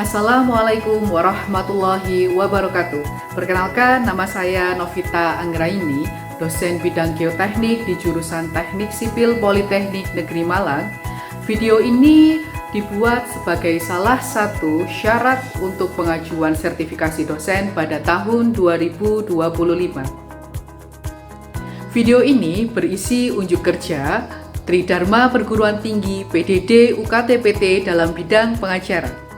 Assalamualaikum warahmatullahi wabarakatuh. Perkenalkan, nama saya Novita Anggraini, dosen bidang geoteknik di jurusan Teknik Sipil Politeknik Negeri Malang. Video ini dibuat sebagai salah satu syarat untuk pengajuan sertifikasi dosen pada tahun 2025. Video ini berisi unjuk kerja Tridharma Perguruan Tinggi PDD UKT-PT dalam bidang pengajaran.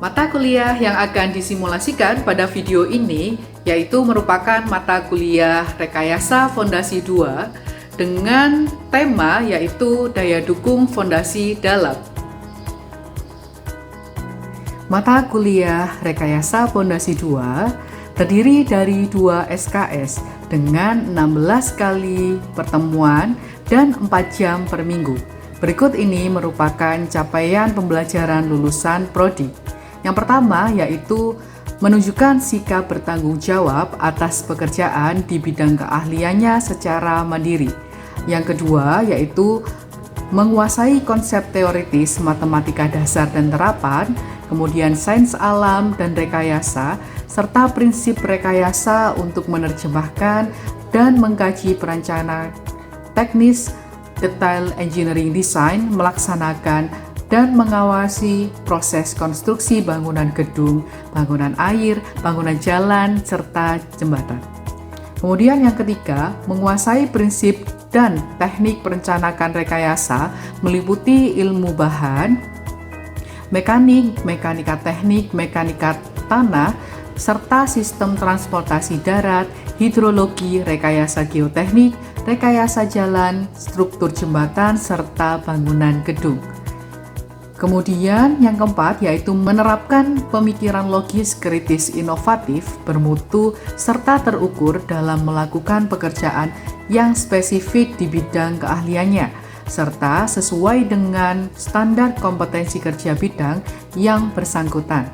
Mata kuliah yang akan disimulasikan pada video ini yaitu merupakan mata kuliah Rekayasa Fondasi 2 dengan tema yaitu Daya Dukung Fondasi Dalam. Mata kuliah Rekayasa Fondasi 2 terdiri dari 2 SKS dengan 16 kali pertemuan dan 4 jam per minggu. Berikut ini merupakan capaian pembelajaran lulusan Prodi. Yang pertama yaitu menunjukkan sikap bertanggung jawab atas pekerjaan di bidang keahliannya secara mandiri. Yang kedua yaitu menguasai konsep teoritis matematika dasar dan terapan, kemudian sains alam dan rekayasa, serta prinsip rekayasa untuk menerjemahkan dan mengkaji perencanaan teknis, detail engineering design, melaksanakan dan mengawasi proses konstruksi bangunan gedung, bangunan air, bangunan jalan, serta jembatan. Kemudian yang ketiga, menguasai prinsip dan teknik perencanaan rekayasa meliputi ilmu bahan, mekanik, mekanika teknik, mekanika tanah, serta sistem transportasi darat, hidrologi, rekayasa geoteknik, rekayasa jalan, struktur jembatan, serta bangunan gedung. Kemudian yang keempat yaitu menerapkan pemikiran logis kritis inovatif, bermutu, serta terukur dalam melakukan pekerjaan yang spesifik di bidang keahliannya, serta sesuai dengan standar kompetensi kerja bidang yang bersangkutan.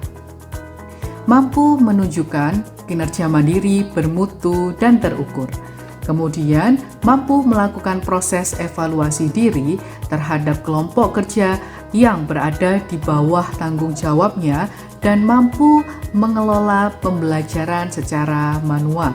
Mampu menunjukkan kinerja mandiri, bermutu, dan terukur. Kemudian mampu melakukan proses evaluasi diri terhadap kelompok kerja yang berada di bawah tanggung jawabnya dan mampu mengelola pembelajaran secara manual.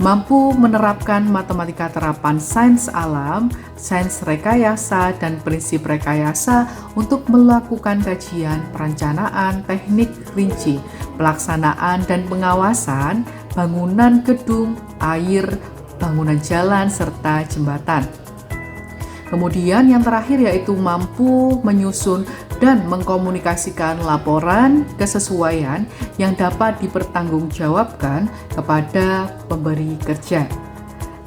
Mampu menerapkan matematika terapan sains alam, sains rekayasa, dan prinsip rekayasa untuk melakukan kajian perencanaan, teknik rinci, pelaksanaan dan pengawasan bangunan gedung, air, bangunan jalan, serta jembatan. Kemudian yang terakhir yaitu mampu menyusun dan mengkomunikasikan laporan kesesuaian yang dapat dipertanggungjawabkan kepada pemberi kerja.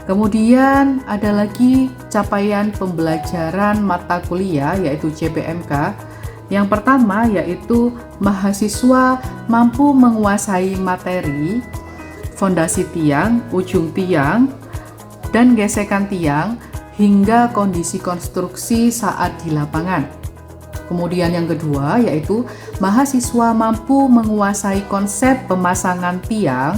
Kemudian ada lagi capaian pembelajaran mata kuliah yaitu CPMK. Yang pertama yaitu mahasiswa mampu menguasai materi, fondasi tiang, ujung tiang, dan gesekan tiang hingga kondisi konstruksi saat di lapangan. Kemudian yang kedua yaitu mahasiswa mampu menguasai konsep pemasangan tiang,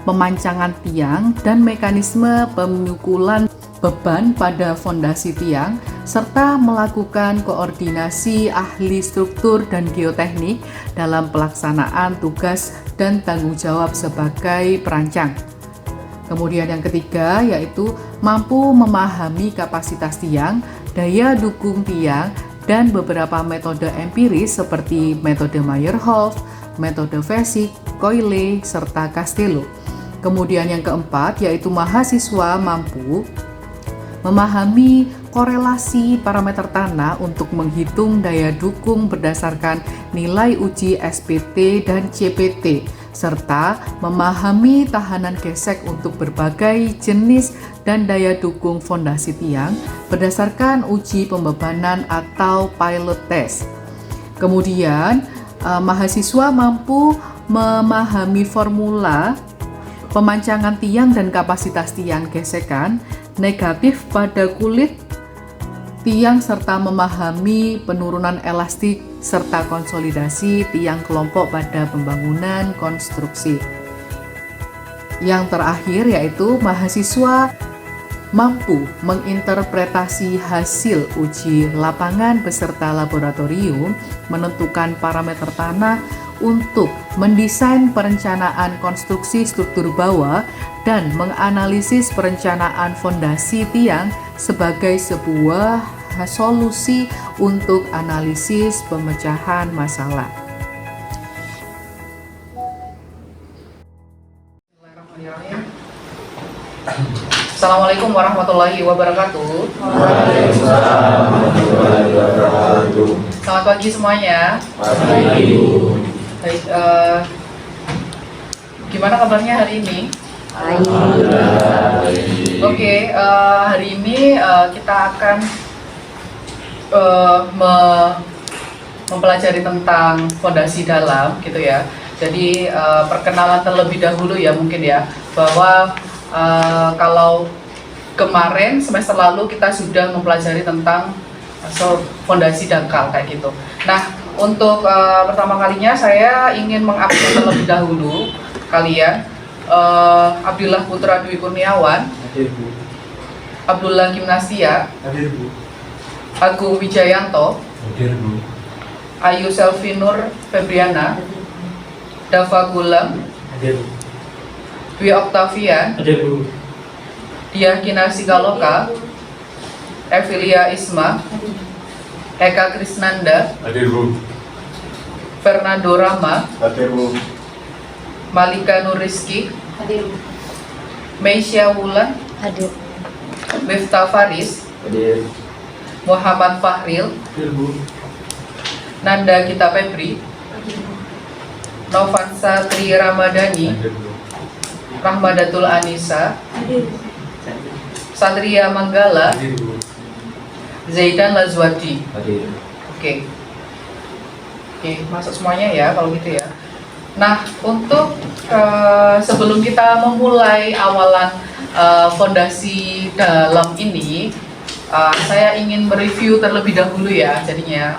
pemancangan tiang, dan mekanisme pemukulan beban pada fondasi tiang, serta melakukan koordinasi ahli struktur dan geoteknik dalam pelaksanaan tugas dan tanggung jawab sebagai perancang. Kemudian yang ketiga yaitu mampu memahami kapasitas tiang, daya dukung tiang, dan beberapa metode empiris seperti metode Meyerhof, metode Vesic, Coyle, serta Castello. Kemudian yang keempat yaitu mahasiswa mampu memahami korelasi parameter tanah untuk menghitung daya dukung berdasarkan nilai uji SPT dan CPT, serta memahami tahanan gesek untuk berbagai jenis dan daya dukung fondasi tiang berdasarkan uji pembebanan atau pilot test. Kemudian, mahasiswa mampu memahami formula pemancangan tiang dan kapasitas tiang gesekan negatif pada kulit tiang serta memahami penurunan elastik serta konsolidasi tiang kelompok pada pembangunan konstruksi. Yang terakhir yaitu mahasiswa mampu menginterpretasi hasil uji lapangan beserta laboratorium, menentukan parameter tanah untuk mendesain perencanaan konstruksi struktur bawah dan menganalisis perencanaan fondasi tiang sebagai sebuah solusi untuk analisis pemecahan masalah. Assalamualaikum warahmatullahi wabarakatuh. Waalaikumsalam warahmatullahi wabarakatuh. Selamat pagi semuanya. Pagi. Baik, gimana kabarnya hari ini? Oke, hari ini kita akan mempelajari tentang fondasi dalam, gitu ya. Jadi perkenalan terlebih dahulu ya mungkin ya, bahwa kalau kemarin semester lalu kita sudah mempelajari tentang fondasi dangkal kayak gitu. Nah, untuk pertama kalinya saya ingin mengupdate terlebih dahulu kalian. Abdullah Putra Dwi Kurniawan, Hadir, Bu. Abdullah Gimnasia, Hadir, Bu. Agung Wijayanto, Hadir, Bu. Ayu Selvinur Febriana, Dava Gulam, Hadir, Bu. Dwi Oktavian, Hadir, Bu. Diah Kinarsi Galoka, Evilia Isma, Eka Krisnanda, Hadir, Bu. Fernando Rama, Hadir, Bu. Malika Nuriski, Hadir. Meisya Wulan, Hadir. Miftah Faris, Hadir. Muhammad Fahril, Hadir, Bu. Nanda Gita Febri, Novansa Tri Ramadhani, Hadir, Bu. Rahmadatul Anissa, Hadir. Satria Manggala, Hadir, Bu. Zaidan Lazwadi. Hadir. Oke, masuk semuanya ya kalau gitu ya. Nah, untuk sebelum kita memulai awalan fondasi dalam ini, saya ingin mereview terlebih dahulu ya jadinya.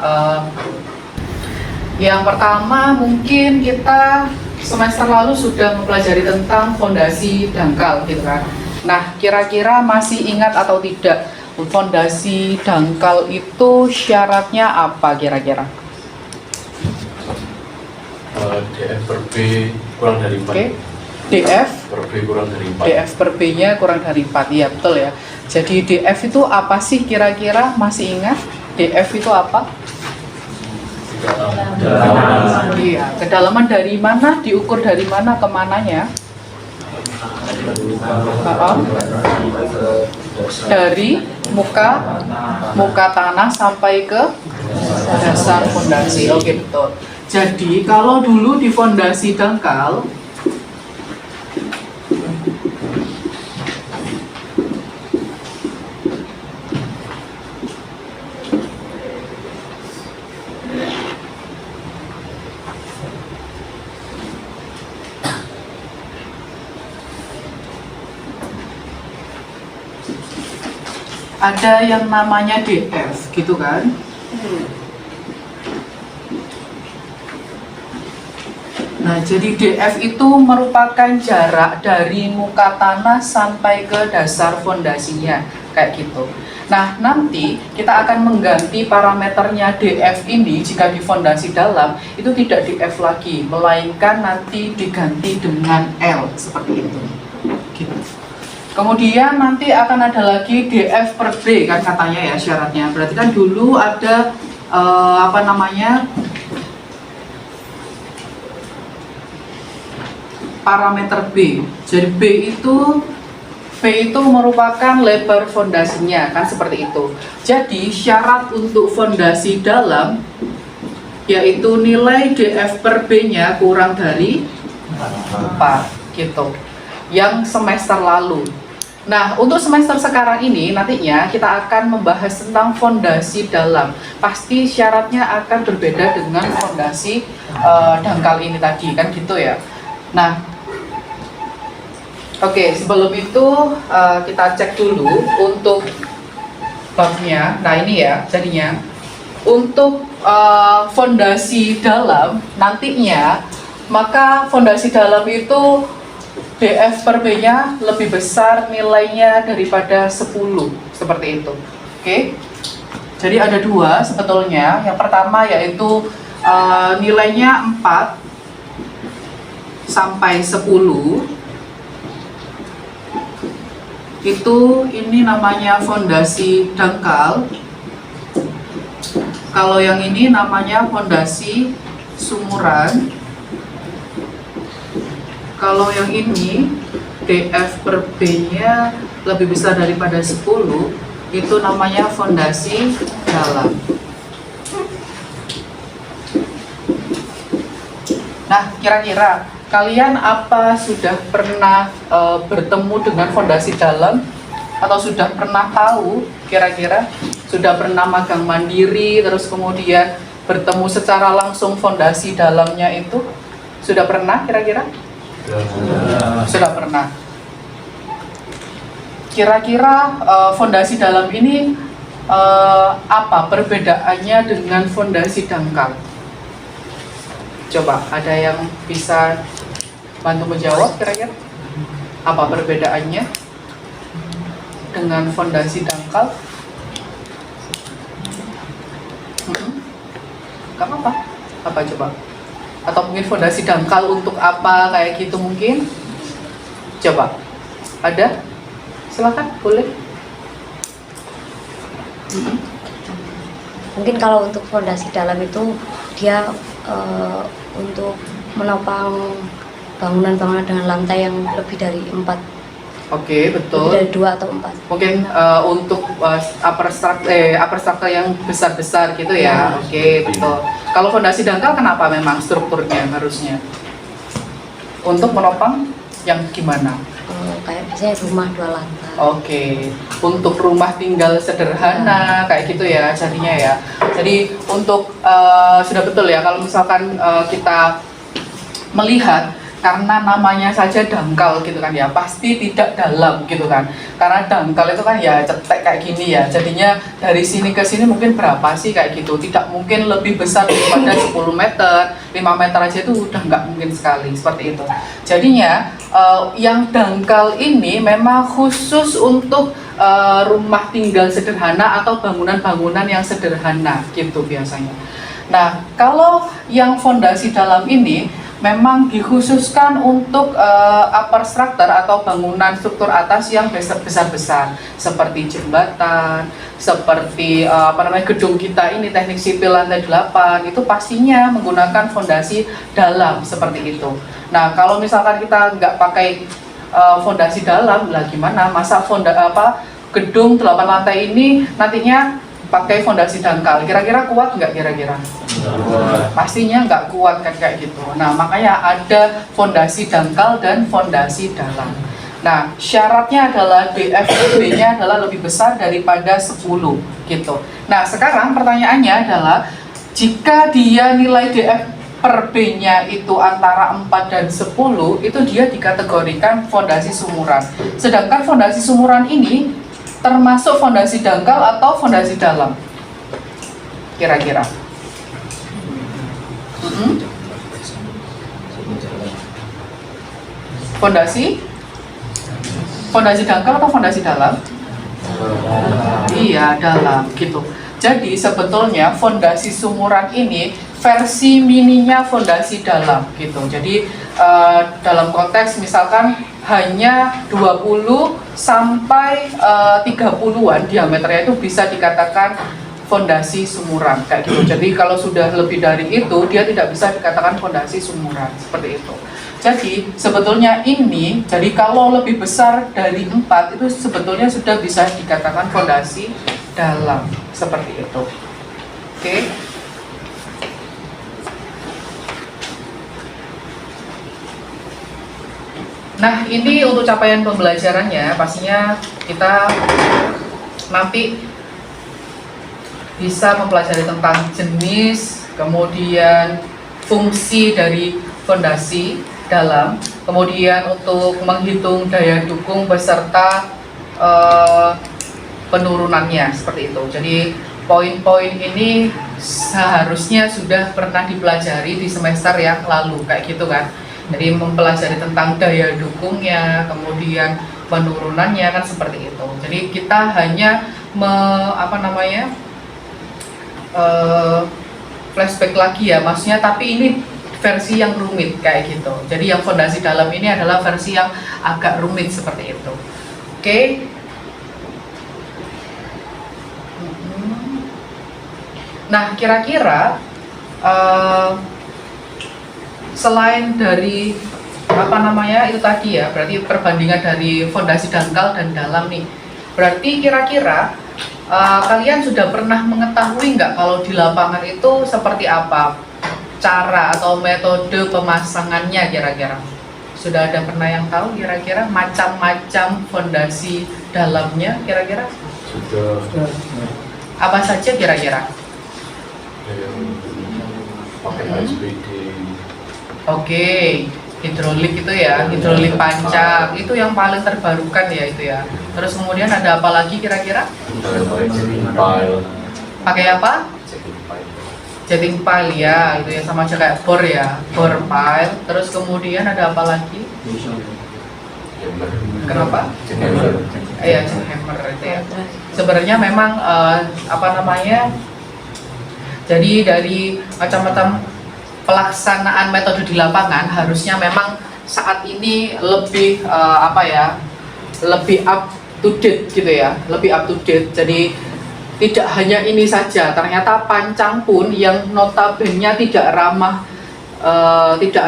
Yang pertama mungkin kita semester lalu sudah mempelajari tentang fondasi dangkal gitu kan. Nah, kira-kira masih ingat atau tidak fondasi dangkal itu syaratnya apa kira-kira? DF per B kurang dari 4. Oke. DF Per B kurang dari 4. DF per B-nya kurang dari 4, iya betul ya. Jadi DF itu apa sih kira-kira, masih ingat? DF itu apa? Iya, kedalaman dari mana, diukur dari mana ke mananya? Dari muka tanah sampai ke dasar fondasi. Oke, betul. Jadi kalau dulu di fondasi dangkal ada yang namanya DF gitu kan. Nah, jadi DF itu merupakan jarak dari muka tanah sampai ke dasar fondasinya, kayak gitu. Nah, nanti kita akan mengganti parameternya DF ini jika di fondasi dalam, itu tidak DF lagi, melainkan nanti diganti dengan L, seperti itu. Gitu. Kemudian nanti akan ada lagi DF per B, kan katanya ya syaratnya. Berarti kan dulu ada, parameter B. Jadi B itu merupakan lebar fondasinya, kan seperti itu. Jadi syarat untuk fondasi dalam yaitu nilai DF per B-nya kurang dari 4 gitu. Yang semester lalu. Nah, untuk semester sekarang ini nantinya kita akan membahas tentang fondasi dalam. Pasti syaratnya akan berbeda dengan fondasi dangkal ini tadi, kan gitu ya. Nah, oke, sebelum itu kita cek dulu untuk babnya. Nah, ini ya jadinya untuk fondasi dalam nantinya, maka fondasi dalam itu DF per B-nya lebih besar nilainya daripada 10, seperti itu. Oke. Jadi ada dua sebetulnya. Yang pertama yaitu nilainya 4 sampai 10. Ini namanya fondasi dangkal. Kalau yang ini namanya fondasi sumuran. Kalau yang ini DF per B-nya lebih besar daripada 10, itu namanya fondasi dalam. Nah, kira-kira kalian apa sudah pernah bertemu dengan fondasi dalam atau sudah pernah tahu kira-kira sudah pernah magang mandiri terus kemudian bertemu secara langsung fondasi dalamnya itu sudah pernah kira-kira? Sudah pernah. Kira-kira fondasi dalam ini apa perbedaannya dengan fondasi dangkal? Coba ada yang bisa bantu menjawab kira-kira? Apa perbedaannya dengan fondasi dangkal? Gak apa-apa. Apa coba? Atau mungkin fondasi dangkal untuk apa kayak gitu mungkin? Coba. Ada? Silakan, boleh. Mungkin kalau untuk fondasi dalam itu dia untuk menopang bangunan-bangunan dengan lantai yang lebih dari 4. Oke, betul. Lebih dari 2 atau 4. Mungkin untuk upper structure yang besar-besar gitu ya. Oke, betul. Kalau fondasi dangkal kenapa memang strukturnya harusnya? Untuk menopang yang gimana? Kayak biasanya rumah 2 lantai. Oke, untuk rumah tinggal sederhana kayak gitu ya jadinya ya. Jadi untuk sudah betul ya kalau misalkan kita melihat karena namanya saja dangkal gitu kan ya, pasti tidak dalam gitu kan. Karena dangkal itu kan ya cetek kayak gini ya. Jadinya dari sini ke sini mungkin berapa sih kayak gitu. Tidak mungkin lebih besar daripada 10 meter, 5 meter aja itu udah nggak mungkin sekali seperti itu. Jadinya yang dangkal ini memang khusus untuk rumah tinggal sederhana atau bangunan-bangunan yang sederhana gitu biasanya. Nah, kalau yang fondasi dalam ini memang dikhususkan untuk upper structure atau bangunan struktur atas yang besar-besar seperti jembatan, seperti gedung kita ini teknik sipil lantai 8 itu pastinya menggunakan fondasi dalam seperti itu. Nah, kalau misalkan kita nggak pakai fondasi dalam, lah gimana? Masa gedung 8 lantai ini nantinya pakai fondasi dangkal, kira-kira kuat nggak kira-kira? Pastinya nggak kuat kan kayak gitu. Nah, makanya ada fondasi dangkal dan fondasi dalam. Nah, syaratnya adalah DFB-nya adalah lebih besar daripada 10 gitu. Nah, sekarang pertanyaannya adalah jika dia nilai DF per B-nya itu antara 4 dan 10, itu dia dikategorikan fondasi sumuran. Sedangkan fondasi sumuran ini termasuk fondasi dangkal atau fondasi dalam? Kira-kira. Fondasi dangkal atau fondasi dalam? Iya, dalam gitu. Jadi sebetulnya fondasi sumuran ini versi mininya fondasi dalam gitu. Jadi dalam konteks misalkan hanya 20 sampai 30-an diameternya itu bisa dikatakan fondasi sumuran kayak gitu. Jadi kalau sudah lebih dari itu dia tidak bisa dikatakan fondasi sumuran seperti itu. Jadi sebetulnya ini, jadi kalau lebih besar dari 4 itu sebetulnya sudah bisa dikatakan fondasi dalam seperti itu. Oke. Nah, ini untuk capaian pembelajarannya, pastinya kita nanti bisa mempelajari tentang jenis, kemudian fungsi dari fondasi dalam, kemudian untuk menghitung daya dukung beserta penurunannya, seperti itu. Jadi poin-poin ini seharusnya sudah pernah dipelajari di semester yang lalu, kayak gitu kan. Jadi mempelajari tentang daya dukungnya, kemudian penurunannya kan seperti itu. Jadi kita hanya flashback lagi ya, maksudnya, tapi ini versi yang rumit kayak gitu. Jadi yang fondasi dalam ini adalah versi yang agak rumit seperti itu. Oke. Nah, kira-kira selain dari itu tadi ya, berarti perbandingan dari fondasi dangkal dan dalam nih. Berarti kira-kira kalian sudah pernah mengetahui nggak kalau di lapangan itu seperti apa cara atau metode pemasangannya kira-kira? Sudah ada pernah yang tahu kira-kira macam-macam fondasi dalamnya kira-kira? Sudah. Apa saja kira-kira? Yang pakai HSPD. Oke, hidrolik itu ya, hidrolik pancang itu yang paling terbarukan ya itu ya. Terus kemudian ada apa lagi kira-kira? Pakai jetting pile. Pakai apa? Jetting pile ya, itu ya sama aja kayak bor ya, bor pile. Terus kemudian ada apa lagi? Hammer. Kenapa? Hammer. Iya, hammer itu ya. Sebenarnya memang jadi dari macam-macam pelaksanaan metode di lapangan harusnya memang saat ini lebih lebih up to date gitu ya, lebih up to date. Jadi tidak hanya ini saja, ternyata pancang pun yang notabene tidak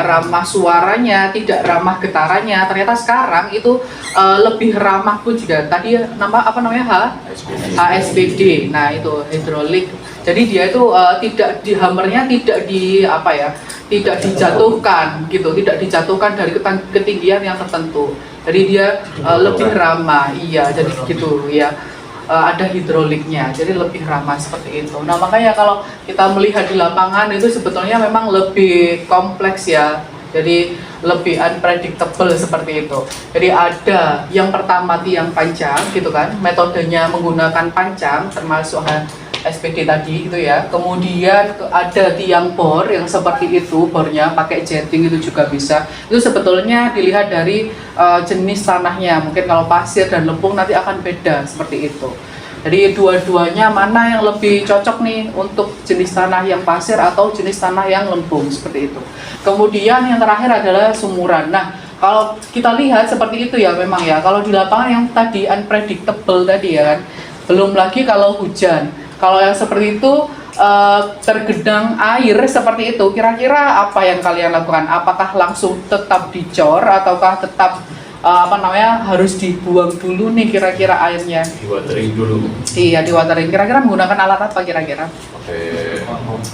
ramah suaranya, tidak ramah getarannya, ternyata sekarang itu lebih ramah pun juga. Tadi HSPD. Nah, itu hidrolik. Jadi dia itu tidak di hammernya tidak dijatuhkan gitu, tidak dijatuhkan dari ketinggian yang tertentu. Jadi dia lebih ramah. Iya, jadi gitu ya. Ada hidroliknya, jadi lebih ramah seperti itu. Nah, makanya kalau kita melihat di lapangan itu sebetulnya memang lebih kompleks ya, jadi lebih unpredictable seperti itu. Jadi ada yang pertama tiang pancang gitu kan, metodenya menggunakan pancang termasuk SPD tadi gitu ya. Kemudian ada tiang bor yang seperti itu, bornya pakai jetting itu juga bisa. Itu sebetulnya dilihat dari jenis tanahnya. Mungkin kalau pasir dan lempung nanti akan beda seperti itu. Jadi dua-duanya mana yang lebih cocok nih untuk jenis tanah yang pasir atau jenis tanah yang lempung seperti itu. Kemudian yang terakhir adalah sumuran. Nah, kalau kita lihat seperti itu ya memang ya. Kalau di lapangan yang tadi unpredictable tadi ya kan. Belum lagi kalau hujan. Kalau yang seperti itu tergenang air seperti itu, kira-kira apa yang kalian lakukan? Apakah langsung tetap dicor ataukah tetap harus dibuang dulu nih kira-kira airnya? Diwatering dulu. Iya, diwatering. Kira-kira menggunakan alat apa kira-kira? Pakai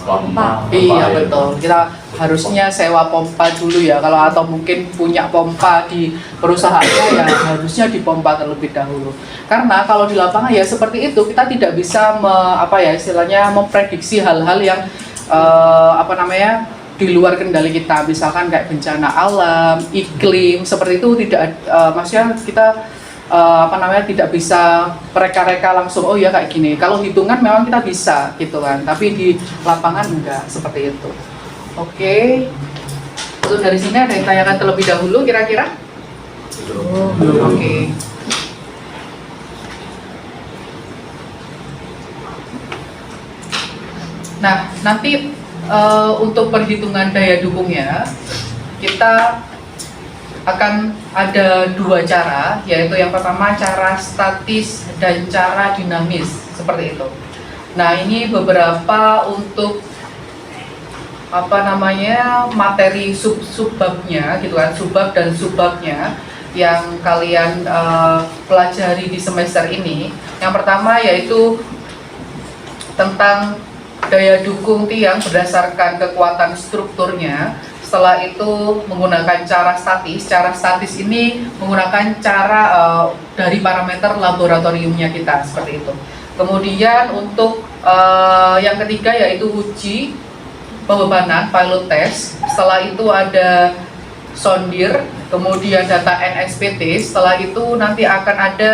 pompa. Iya, betul. Kita harusnya sewa pompa dulu ya. Atau mungkin punya pompa di perusahaannya ya harusnya dipompa terlebih dahulu. Karena kalau di lapangan ya seperti itu, kita tidak bisa memprediksi hal-hal yang di luar kendali kita, misalkan kayak bencana alam, iklim seperti itu maksudnya kita tidak bisa reka-reka langsung oh ya kayak gini. Kalau hitungan memang kita bisa gitu kan, tapi di lapangan enggak seperti itu. Oke. Untuk dari sini ada yang tanyakan terlebih dahulu kira-kira? Belum. Oke. Nah, nanti untuk perhitungan daya dukungnya kita akan ada dua cara, yaitu yang pertama cara statis dan cara dinamis seperti itu. Nah, ini beberapa untuk materi subbabnya gitu kan, subbab dan subbabnya yang kalian pelajari di semester ini. Yang pertama yaitu tentang daya dukung tiang berdasarkan kekuatan strukturnya. Setelah itu menggunakan cara statis. Cara statis ini menggunakan cara dari parameter laboratoriumnya kita seperti itu. Kemudian untuk yang ketiga yaitu uji pembebanan pilot test. Setelah itu ada sondir, kemudian data NSPT. Setelah itu nanti akan ada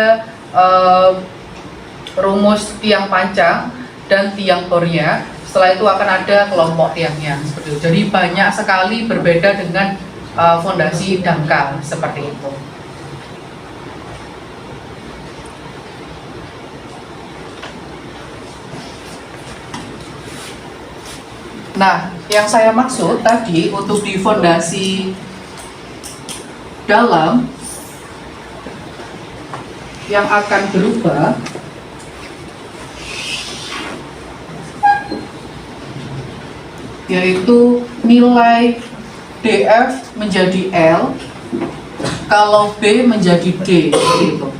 rumus tiang pancang dan tiang bornya. Setelah itu akan ada kelompok tiangnya seperti itu. Jadi banyak sekali berbeda dengan fondasi dangkal seperti itu. Nah, yang saya maksud tadi untuk di fondasi dalam yang akan berubah yaitu nilai DF menjadi L kalau B menjadi D gitu.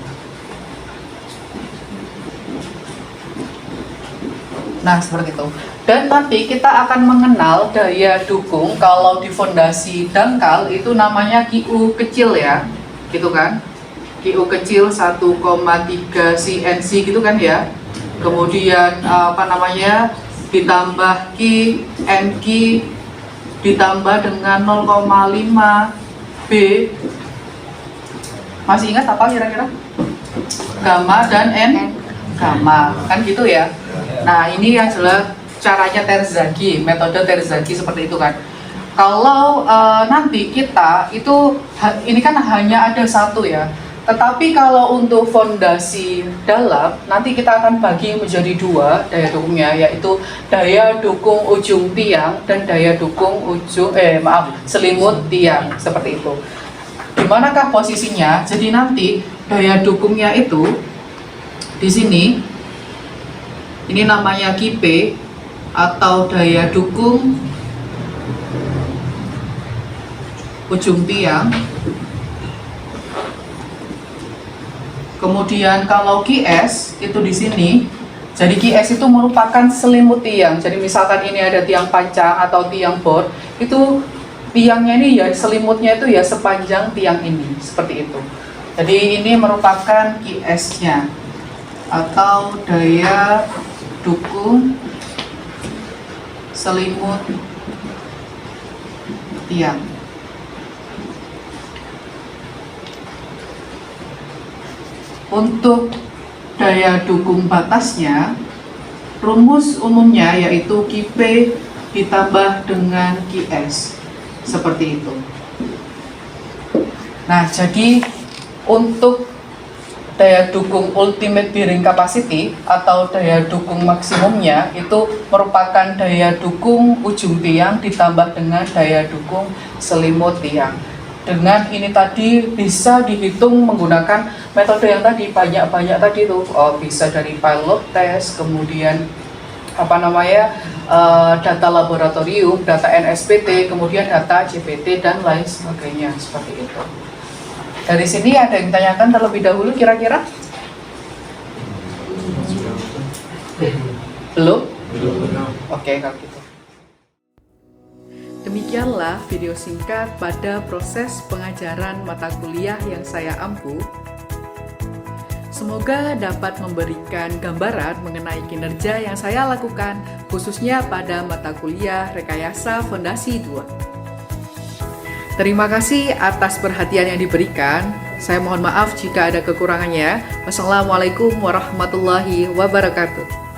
Nah, seperti itu. Dan nanti kita akan mengenal daya dukung kalau di fondasi dangkal itu namanya QU kecil ya, gitu kan? QU kecil 1,3 CNC gitu kan ya. Kemudian ditambah Q, NQ ditambah dengan 0,5 B. Masih ingat apa kira-kira? Gamma dan N gamma, kan gitu ya. Nah, ini adalah caranya Terzaghi, metode Terzaghi seperti itu kan. Kalau nanti kita itu ini kan hanya ada satu ya. Tetapi kalau untuk fondasi dalam nanti kita akan bagi menjadi dua daya dukungnya, yaitu daya dukung ujung tiang dan daya dukung selimut tiang seperti itu. Di manakah posisinya? Jadi nanti daya dukungnya itu di sini. Ini namanya KP atau daya dukung ujung tiang. Kemudian kalau QS itu di sini. Jadi QS itu merupakan selimut tiang. Jadi misalkan ini ada tiang pancang atau tiang bor, itu tiangnya ini ya selimutnya itu ya sepanjang tiang ini, seperti itu. Jadi ini merupakan QS-nya atau daya dukung selimut tiang. Untuk daya dukung batasnya, rumus umumnya yaitu QP ditambah dengan QS, seperti itu. Nah, jadi untuk daya dukung ultimate bearing capacity atau daya dukung maksimumnya itu merupakan daya dukung ujung tiang ditambah dengan daya dukung selimut tiang. Dengan ini tadi bisa dihitung menggunakan metode yang tadi banyak-banyak tadi tuh. Bisa dari pilot test, kemudian data laboratorium, data NSPT, kemudian data GPT dan lain sebagainya seperti itu. Dari sini ada yang ditanyakan terlebih dahulu kira-kira? Belum? Oke, kalau gitu. Demikianlah video singkat pada proses pengajaran mata kuliah yang saya ampuh. Semoga dapat memberikan gambaran mengenai kinerja yang saya lakukan, khususnya pada mata kuliah Rekayasa Fondasi 2. Terima kasih atas perhatian yang diberikan. Saya mohon maaf jika ada kekurangannya. Wassalamualaikum warahmatullahi wabarakatuh.